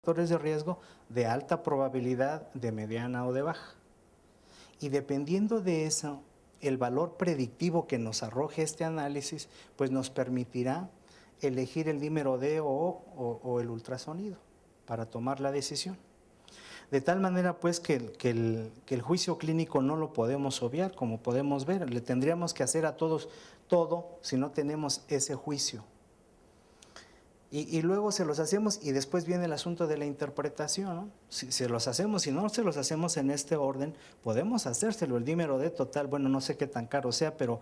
factores de riesgo de alta probabilidad, de mediana o de baja. Y dependiendo de eso, el valor predictivo que nos arroje este análisis, pues nos permitirá elegir el dímero D o el ultrasonido para tomar la decisión. De tal manera pues que el juicio clínico no lo podemos obviar, como podemos ver, le tendríamos que hacer a todos todo si no tenemos ese juicio. Y luego se los hacemos y después viene el asunto de la interpretación, ¿no? Si se los hacemos, si no se los hacemos en este orden, podemos hacérselo, el dímero D total, bueno, no sé qué tan caro sea, pero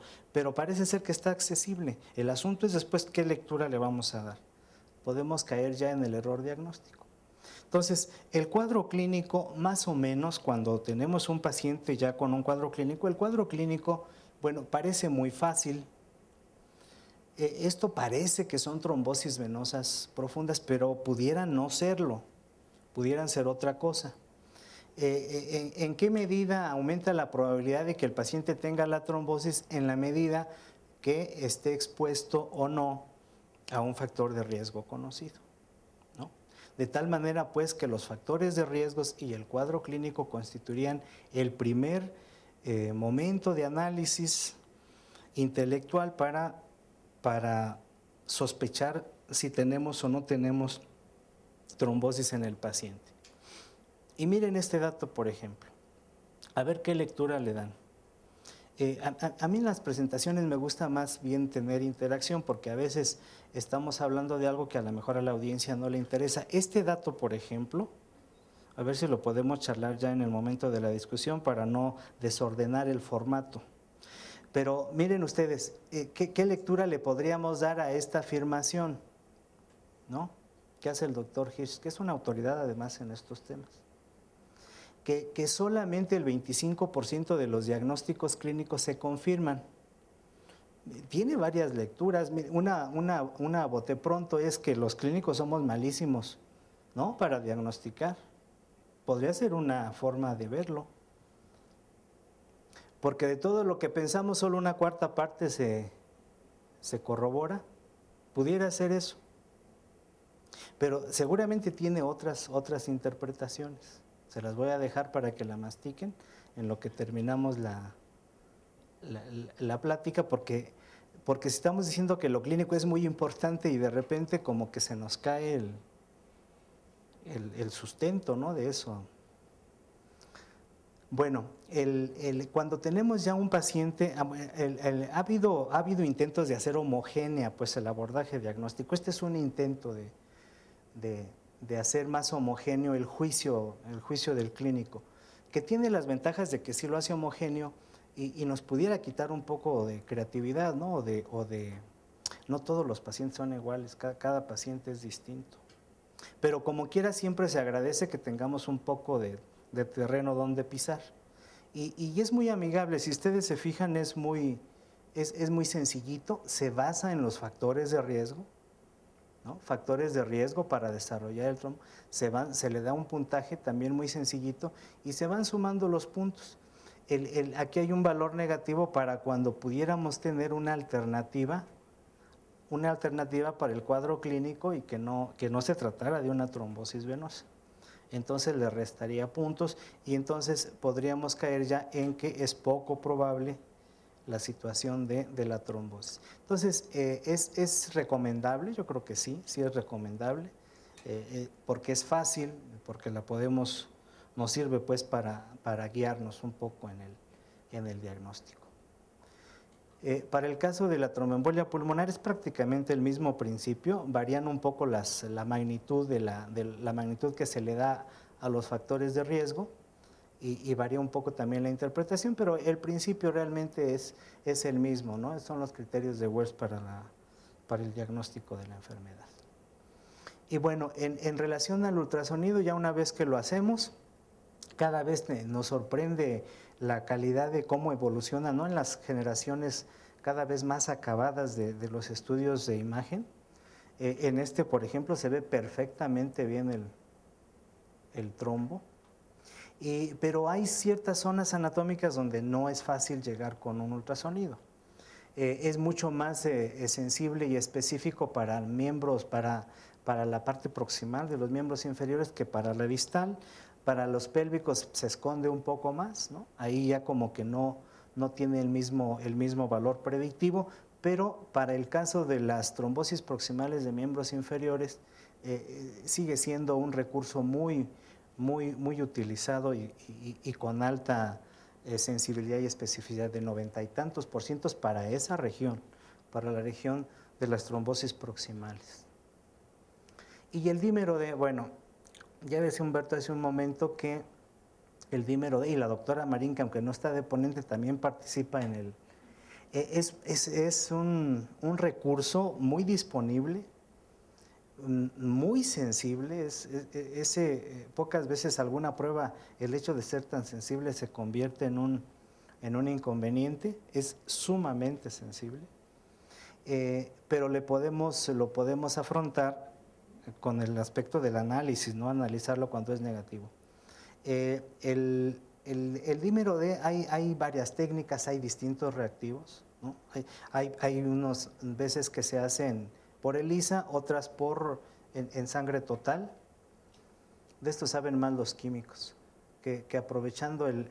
parece ser que está accesible. El asunto es después qué lectura le vamos a dar. Podemos caer ya en el error diagnóstico. Entonces, el cuadro clínico, más o menos, cuando tenemos un paciente ya con un cuadro clínico, el cuadro clínico, bueno, parece muy fácil. Esto parece que son trombosis venosas profundas, pero pudieran no serlo, pudieran ser otra cosa. ¿En qué medida aumenta la probabilidad de que el paciente tenga la trombosis? En la medida que esté expuesto o no a un factor de riesgo conocido, ¿no? De tal manera pues que los factores de riesgos y el cuadro clínico constituirían el primer momento de análisis intelectual para sospechar si tenemos o no tenemos trombosis en el paciente. Y miren este dato, por ejemplo, a ver qué lectura le dan. A mí en las presentaciones me gusta más bien tener interacción porque a veces estamos hablando de algo que a lo mejor a la audiencia no le interesa. Este dato, por ejemplo, a ver si lo podemos charlar ya en el momento de la discusión para no desordenar el formato. Pero miren ustedes, ¿qué lectura le podríamos dar a esta afirmación? ¿No? ¿Qué hace el doctor Hirsch? Que es una autoridad además en estos temas. Que solamente el 25% de los diagnósticos clínicos se confirman. Tiene varias lecturas. Una bote pronto es que los clínicos somos malísimos, ¿no? Para diagnosticar. Podría ser una forma de verlo. Porque de todo lo que pensamos, solo una cuarta parte se corrobora. Pudiera ser eso. Pero seguramente tiene otras interpretaciones. Se las voy a dejar para que la mastiquen en lo que terminamos la plática, porque si estamos diciendo que lo clínico es muy importante y de repente como que se nos cae el sustento, ¿no?, de eso. Bueno, cuando tenemos ya un paciente, ha habido intentos de hacer homogénea pues el abordaje diagnóstico. Este es un intento de hacer más homogéneo el juicio del clínico, que tiene las ventajas de que sí lo hace homogéneo y nos pudiera quitar un poco de creatividad, ¿no? No todos los pacientes son iguales, cada paciente es distinto. Pero como quiera siempre se agradece que tengamos un poco de terreno donde pisar. Y es muy amigable, si ustedes se fijan es muy sencillito, se basa en los factores de riesgo, ¿no? Factores de riesgo para desarrollar el trombo, se le da un puntaje también muy sencillito y se van sumando los puntos. Aquí hay un valor negativo para cuando pudiéramos tener una alternativa para el cuadro clínico y que no se tratara de una trombosis venosa. Entonces le restaría puntos y entonces podríamos caer ya en que es poco probable la situación de la trombosis. Entonces, ¿es recomendable? Yo creo que sí es recomendable, porque es fácil, porque nos sirve pues para guiarnos un poco en el diagnóstico. Para el caso de la tromboembolia pulmonar es prácticamente el mismo principio, varían un poco la magnitud de la magnitud que se le da a los factores de riesgo y varía un poco también la interpretación, pero el principio realmente es el mismo, ¿no? Son los criterios de Wells para el diagnóstico de la enfermedad. Y bueno, en relación al ultrasonido, ya una vez que lo hacemos, cada vez nos sorprende la calidad de cómo evoluciona, ¿no? En las generaciones cada vez más acabadas de los estudios de imagen. En este, por ejemplo, se ve perfectamente bien el trombo, pero hay ciertas zonas anatómicas donde no es fácil llegar con un ultrasonido. Es mucho más sensible y específico para miembros, para para la parte proximal de los miembros inferiores que para la distal. Para los pélvicos se esconde un poco más, ¿no? Ahí ya como que no tiene el mismo valor predictivo, pero para el caso de las trombosis proximales de miembros inferiores sigue siendo un recurso muy utilizado y con alta sensibilidad y especificidad de 90 y tantos % para esa región, para la región de las trombosis proximales. Y el dímero D, bueno, ya decía Humberto hace un momento que el dímero D, y la doctora Marín, que aunque no está de ponente, también participa en el... Es un recurso muy disponible, muy sensible, pocas veces alguna prueba, el hecho de ser tan sensible se convierte en un inconveniente, es sumamente sensible, pero lo podemos afrontar con el aspecto del análisis, no analizarlo cuando es negativo. El dímero D, hay varias técnicas, hay distintos reactivos, ¿no? Hay unas veces que se hacen por ELISA, otras en sangre total. De esto saben más los químicos, que aprovechando el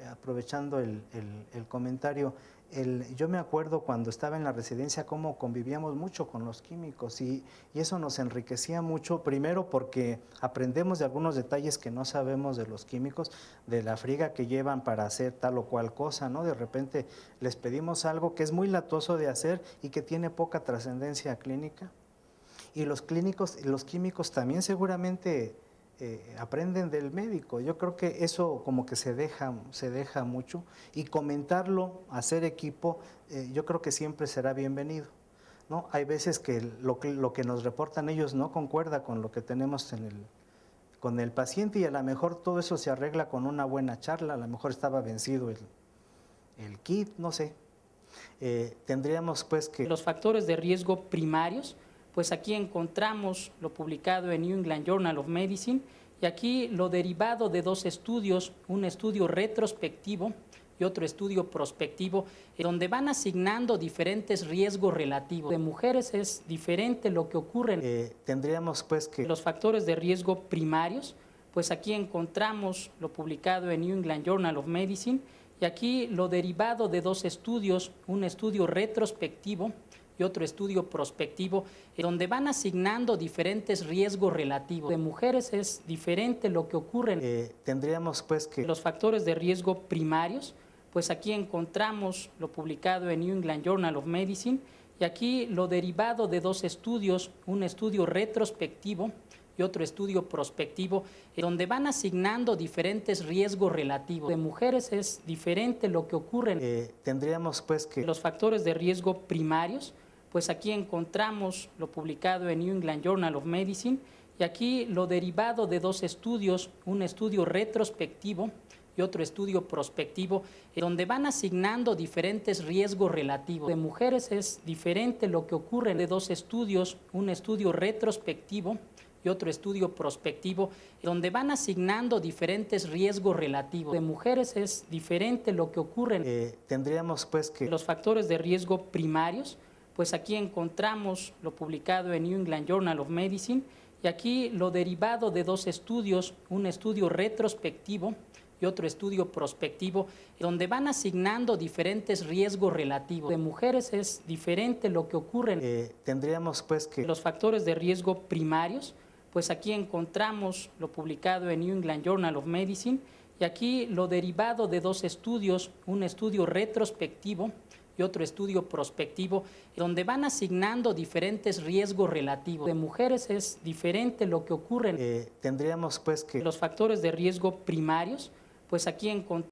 comentario, yo me acuerdo cuando estaba en la residencia cómo convivíamos mucho con los químicos y eso nos enriquecía mucho, primero porque aprendemos de algunos detalles que no sabemos de los químicos, de la friega que llevan para hacer tal o cual cosa, ¿no? De repente les pedimos algo que es muy latoso de hacer y que tiene poca trascendencia clínica. Y los químicos también seguramente aprenden del médico. Yo creo que eso como que se deja mucho y comentarlo, hacer equipo, yo creo que siempre será bienvenido, ¿no? Hay veces que lo que nos reportan ellos no concuerda con lo que tenemos con el paciente y a lo mejor todo eso se arregla con una buena charla, a lo mejor estaba vencido el kit, no sé. Tendríamos pues que... Los factores de riesgo primarios, pues aquí encontramos lo publicado en New England Journal of Medicine y aquí lo derivado de dos estudios, un estudio retrospectivo y otro estudio prospectivo, donde van asignando diferentes riesgos relativos. De mujeres es diferente lo que ocurre. Tendríamos pues que... Los factores de riesgo primarios, pues aquí encontramos lo publicado en New England Journal of Medicine y aquí lo derivado de dos estudios, un estudio retrospectivo y otro estudio prospectivo, donde van asignando diferentes riesgos relativos. De mujeres es diferente lo que ocurre. Tendríamos pues que... Los factores de riesgo primarios, pues aquí encontramos lo publicado en New England Journal of Medicine y aquí lo derivado de dos estudios, un estudio retrospectivo y otro estudio prospectivo, donde van asignando diferentes riesgos relativos. De mujeres es diferente lo que ocurre. Tendríamos pues que... Los factores de riesgo primarios, pues aquí encontramos lo publicado en New England Journal of Medicine y aquí lo derivado de dos estudios, un estudio retrospectivo y otro estudio prospectivo, donde van asignando diferentes riesgos relativos. De mujeres es diferente lo que ocurre. De dos estudios, un estudio retrospectivo y otro estudio prospectivo, donde van asignando diferentes riesgos relativos. De mujeres es diferente lo que ocurre. Tendríamos pues que... Los factores de riesgo primarios, pues aquí encontramos lo publicado en New England Journal of Medicine y aquí lo derivado de dos estudios, un estudio retrospectivo y otro estudio prospectivo, donde van asignando diferentes riesgos relativos. De mujeres es diferente lo que ocurre. Tendríamos pues que... Los factores de riesgo primarios, pues aquí encontramos lo publicado en New England Journal of Medicine y aquí lo derivado de dos estudios, un estudio retrospectivo y otro estudio prospectivo, donde van asignando diferentes riesgos relativos. De mujeres es diferente lo que ocurre. Tendríamos pues que... Los factores de riesgo primarios, pues aquí encontramos